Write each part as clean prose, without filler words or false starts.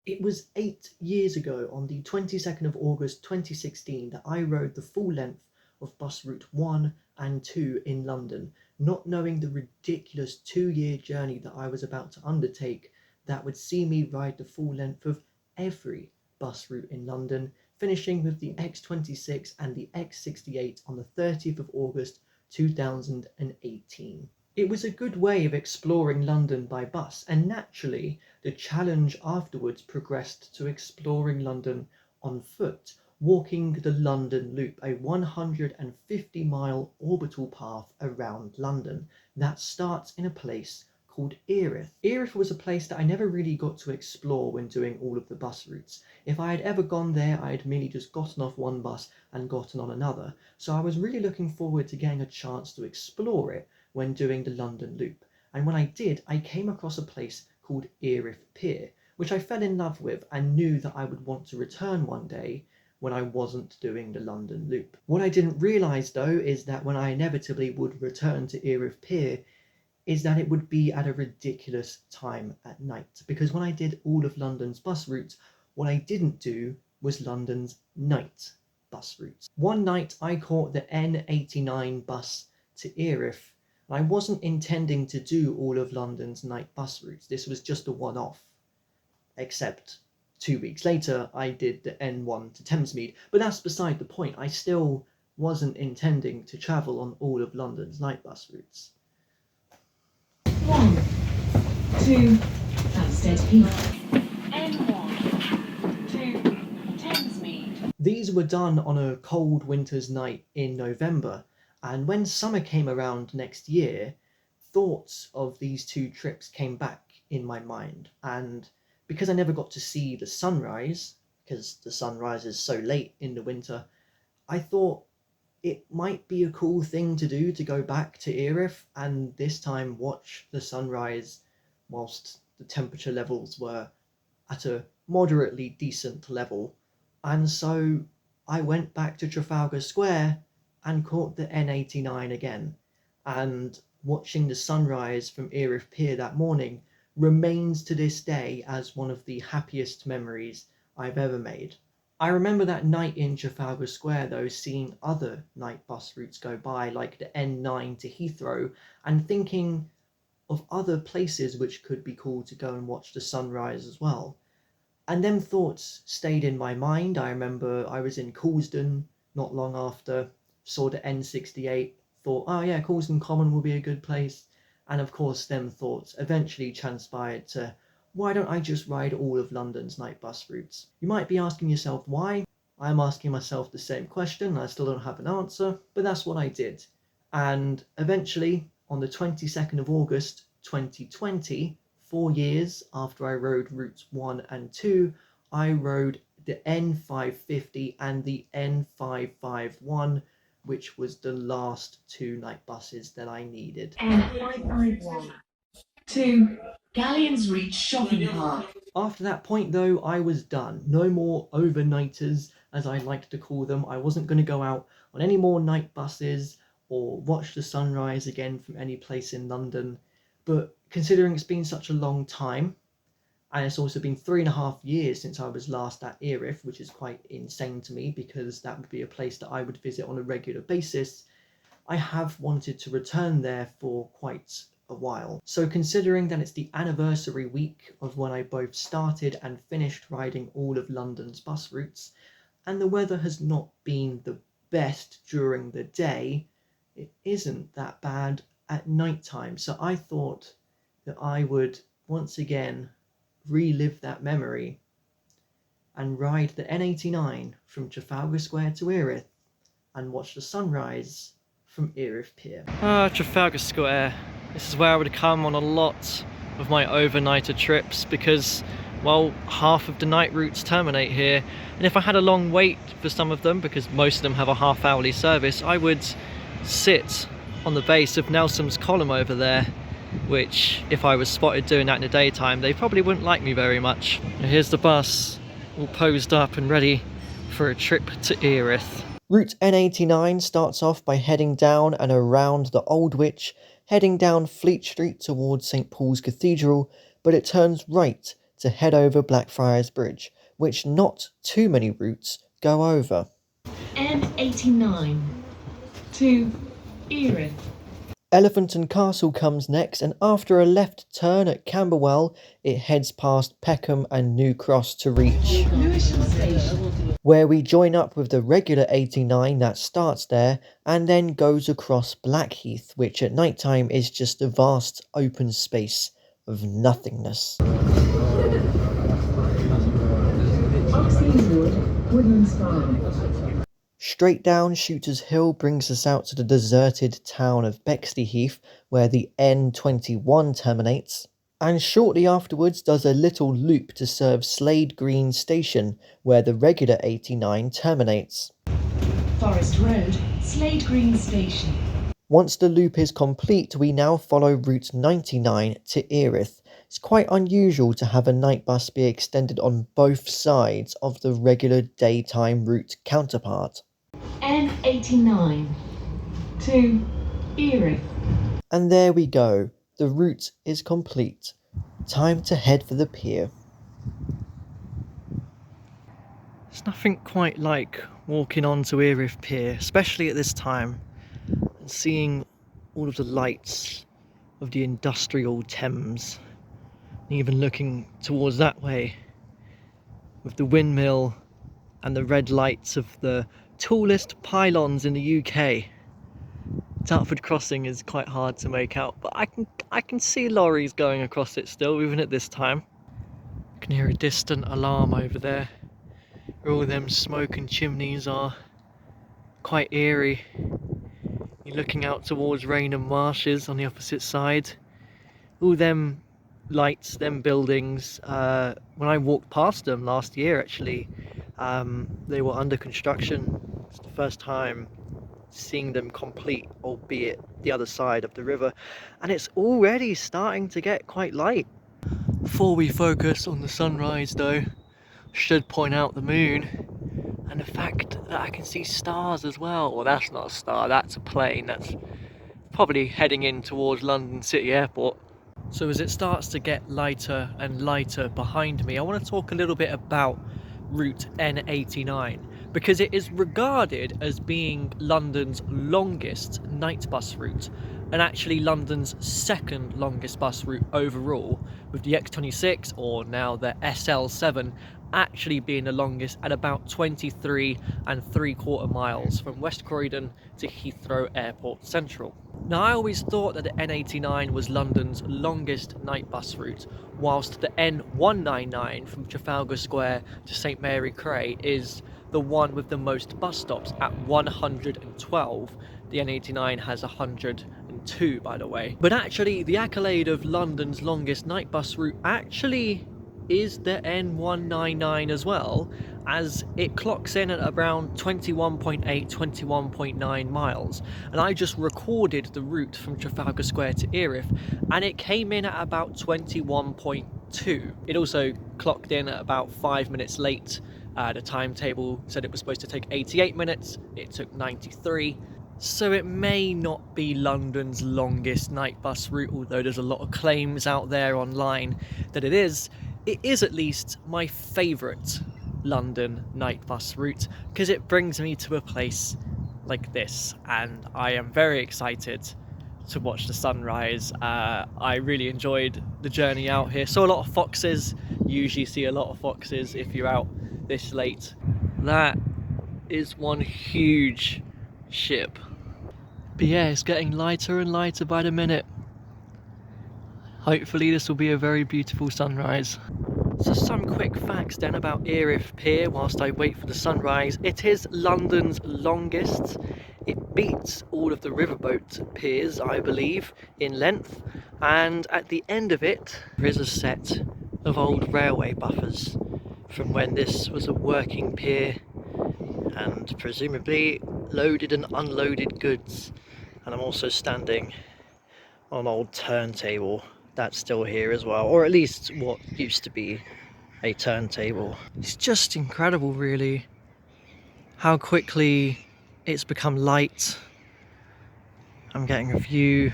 It was 8 years ago, on the 22nd of August 2016, that I rode the full length of bus route 1 and 2 in London, not knowing the ridiculous 2-year journey that I was about to undertake that would see me ride the full length of every bus route in London, finishing with the X26 and the X68 on the 30th of August 2018. It was a good way of exploring London by bus, and naturally, the challenge afterwards progressed to exploring London on foot, walking the London Loop, a 150-mile orbital path around London that starts in a place called Erith. Erith was a place that I never really got to explore when doing all of the bus routes. If I had ever gone there, I had merely just gotten off one bus and gotten on another, so I was really looking forward to getting a chance to explore it when doing the London Loop. And when I did, I came across a place called Erith Pier, which I fell in love with and knew that I would want to return one day when I wasn't doing the London Loop. What I didn't realise though is that when I inevitably would return to Erith Pier, is that it would be at a ridiculous time at night. Because when I did all of London's bus routes, what I didn't do was London's night bus routes. One night I caught the N89 bus to Erith. I wasn't intending to do all of London's night bus routes. This was just a one-off. Except 2 weeks later, I did the N1 to Thamesmead. But that's beside the point. I still wasn't intending to travel on all of London's night bus routes. 1, 2, Hampstead Heath. N1 to Thamesmead. These were done on a cold winter's night in November. And when summer came around next year, thoughts of these two trips came back in my mind. And because I never got to see the sunrise, because the sunrise is so late in the winter, I thought it might be a cool thing to do to go back to Erith and this time watch the sunrise whilst the temperature levels were at a moderately decent level. And so I went back to Trafalgar Square and caught the N89 again, and watching the sunrise from Erith Pier that morning remains to this day as one of the happiest memories I've ever made. I remember that night in Trafalgar Square though, seeing other night bus routes go by, like the N9 to Heathrow, and thinking of other places which could be cool to go and watch the sunrise as well. And them thoughts stayed in my mind. I remember I was in Coulsdon not long after, saw the N68, thought, oh yeah, Coulsdon Common will be a good place. And of course, them thoughts eventually transpired to, why don't I just ride all of London's night bus routes? You might be asking yourself why. I'm asking myself the same question. I still don't have an answer, but that's what I did. And eventually, on the 22nd of August 2020, 4 years after I rode routes 1 and 2, I rode the N550 and the N551, which was the last two night buses that I needed. N551 to Galleons Reach Shopping Park. After that point though, I was done. No more overnighters, as I like to call them. I wasn't going to go out on any more night buses or watch the sunrise again from any place in London. But considering it's been such a long time, and it's also been 3.5 years since I was last at Erith, which is quite insane to me because that would be a place that I would visit on a regular basis, I have wanted to return there for quite a while. So considering that it's the anniversary week of when I both started and finished riding all of London's bus routes, and the weather has not been the best during the day, it isn't that bad at night time. So I thought that I would once again relive that memory and ride the N89 from Trafalgar Square to Erith and watch the sunrise from Erith Pier. Trafalgar Square. This is where I would come on a lot of my overnighter trips because, well, half of the night routes terminate here, and if I had a long wait for some of them, because most of them have a half-hourly service, I would sit on the base of Nelson's Column over there, which, if I was spotted doing that in the daytime, they probably wouldn't like me very much. And here's the bus, all posed up and ready for a trip to Erith. Route N89 starts off by heading down and around the Old Witch, heading down Fleet Street towards St Paul's Cathedral, but it turns right to head over Blackfriars Bridge, which not too many routes go over. M89 to Erith. Elephant and Castle comes next, and after a left turn at Camberwell, it heads past Peckham and New Cross to reach Lewisham Station. where we join up with the regular 89 that starts there and then goes across Blackheath, which at night time is just a vast open space of nothingness. Oxleywood, Woodlands Farm. Straight down Shooter's Hill brings us out to the deserted town of Bexley Heath, where the N21 terminates, and shortly afterwards does a little loop to serve Slade Green Station, where the regular 89 terminates. Forest Road, Slade Green Station. Once the loop is complete, we now follow Route 99 to Erith. It's quite unusual to have a night bus be extended on both sides of the regular daytime route counterpart. N89 to Erith. And there we go, the route is complete. Time to head for the pier. There's nothing quite like walking onto Erith Pier, especially at this time, and seeing all of the lights of the industrial Thames, and even looking towards that way with the windmill and the red lights of the tallest pylons in the UK. Dartford Crossing is quite hard to make out, but I can see lorries going across it still, even at this time. I can hear a distant alarm over there. All them smoke and chimneys are quite eerie. You're looking out towards Rainham Marshes on the opposite side. All them lights, them buildings, when I walked past them last year actually, they were under construction. It's the first time seeing them complete, albeit the other side of the river, and it's already starting to get quite light. Before we focus on the sunrise though, I should point out the moon and the fact that I can see stars as well. Well, that's not a star, that's a plane. That's probably heading in towards London City Airport. So as it starts to get lighter and lighter behind me, I want to talk a little bit about Route N89, because it is regarded as being London's longest night bus route, and actually London's second longest bus route overall, with the X26, or now the SL7, actually being the longest at about 23 3/4 miles from West Croydon to Heathrow Airport Central. Now, I always thought that the N89 was London's longest night bus route, whilst the N199 from Trafalgar Square to St Mary Cray is the one with the most bus stops at 112. The N89 has 102, by the way. But actually, the accolade of London's longest night bus route actually is the N199 as well, as it clocks in at around 21.8, 21.9 miles. And I just recorded the route from Trafalgar Square to Erith, and it came in at about 21.2. It also clocked in at about 5 minutes late. The timetable said it was supposed to take 88 minutes, it took 93. So it may not be London's longest night bus route, although there's a lot of claims out there online that it is. It is at least my favourite London night bus route, because it brings me to a place like this, and I am very excited to watch the sunrise. I really enjoyed the journey out here. Saw a lot of foxes. You usually see a lot of foxes if you're out this late. That is one huge ship. But yeah, it's getting lighter and lighter by the minute. Hopefully this will be a very beautiful sunrise. So some quick facts then about Erith Pier whilst I wait for the sunrise. It is London's longest. It beats all of the riverboat piers, I believe, in length. And at the end of it, there is a set of old railway buffers from when this was a working pier and presumably loaded and unloaded goods. And I'm also standing on an old turntable that's still here as well, or at least what used to be a turntable. It's just incredible really how quickly it's become light. I'm getting a view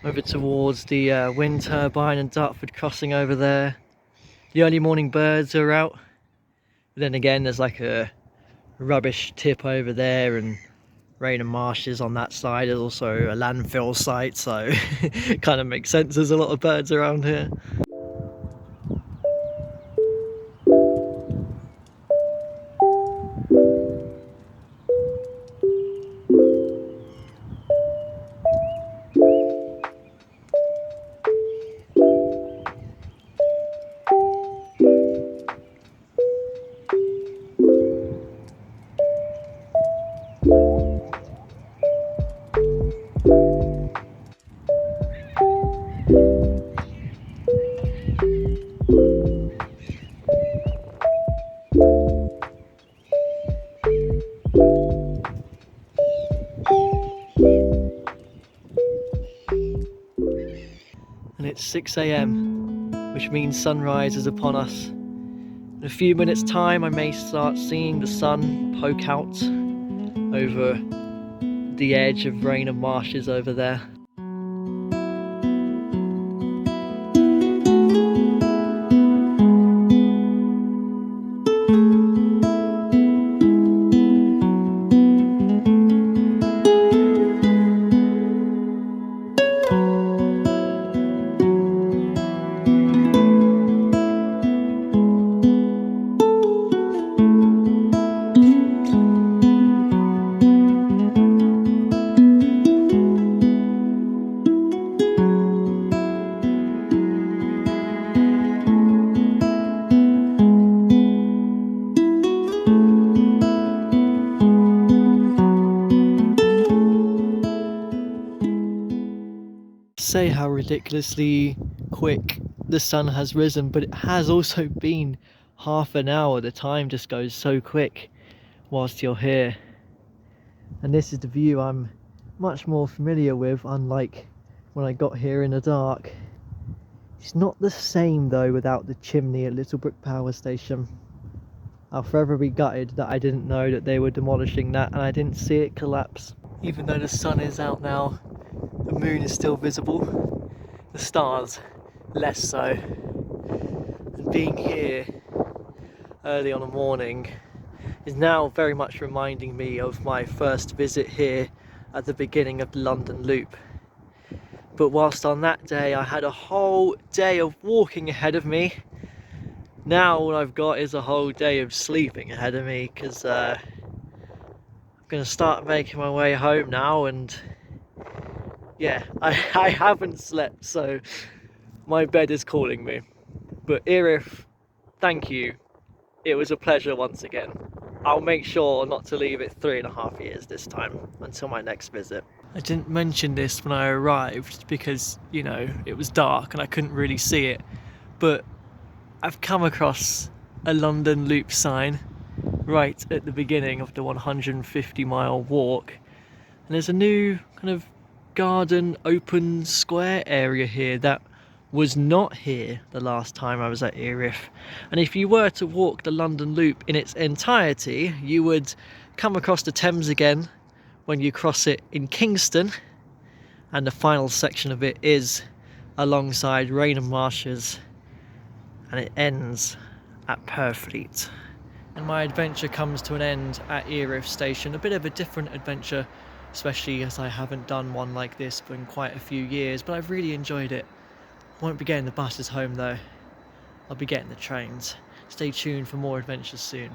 over towards the wind turbine and Dartford Crossing over there. The early morning birds are out. But then again, there's like a rubbish tip over there and Raynham Marshes on that side. There's also a landfill site, so it kind of makes sense there's a lot of birds around here. And it's 6 AM, which means sunrise is upon us. In a few minutes time I may start seeing the sun poke out over the edge of Raynham Marshes over there. Say how ridiculously quick the sun has risen, but it has also been half an hour. The time just goes so quick whilst you're here. And this is the view I'm much more familiar with, unlike when I got here in the dark. It's not the same though without the chimney at Littlebrook Power Station. I'll forever be gutted that I didn't know that they were demolishing that and I didn't see it collapse. Even though the sun is out now, the moon is still visible, the stars less so. And being here early on the morning is now very much reminding me of my first visit here at the beginning of the London Loop. But whilst on that day I had a whole day of walking ahead of me, now all I've got is a whole day of sleeping ahead of me, because I'm going to start making my way home now. And yeah, I haven't slept, so my bed is calling me. But Erith, thank you. It was a pleasure once again. I'll make sure not to leave it 3.5 years this time, until my next visit. I didn't mention this when I arrived because, you know, it was dark and I couldn't really see it. But I've come across a London Loop sign right at the beginning of the 150-mile walk. And there's a new kind of garden open square area here that was not here the last time I was at Erith. And if you were to walk the London Loop in its entirety, you would come across the Thames again when you cross it in Kingston, and the final section of it is alongside Raynham Marshes, and it ends at Purfleet. And my adventure comes to an end at Erith Station. A bit of a different adventure, especially as I haven't done one like this for quite a few years, but I've really enjoyed it. I won't be getting the buses home though, I'll be getting the trains. Stay tuned for more adventures soon.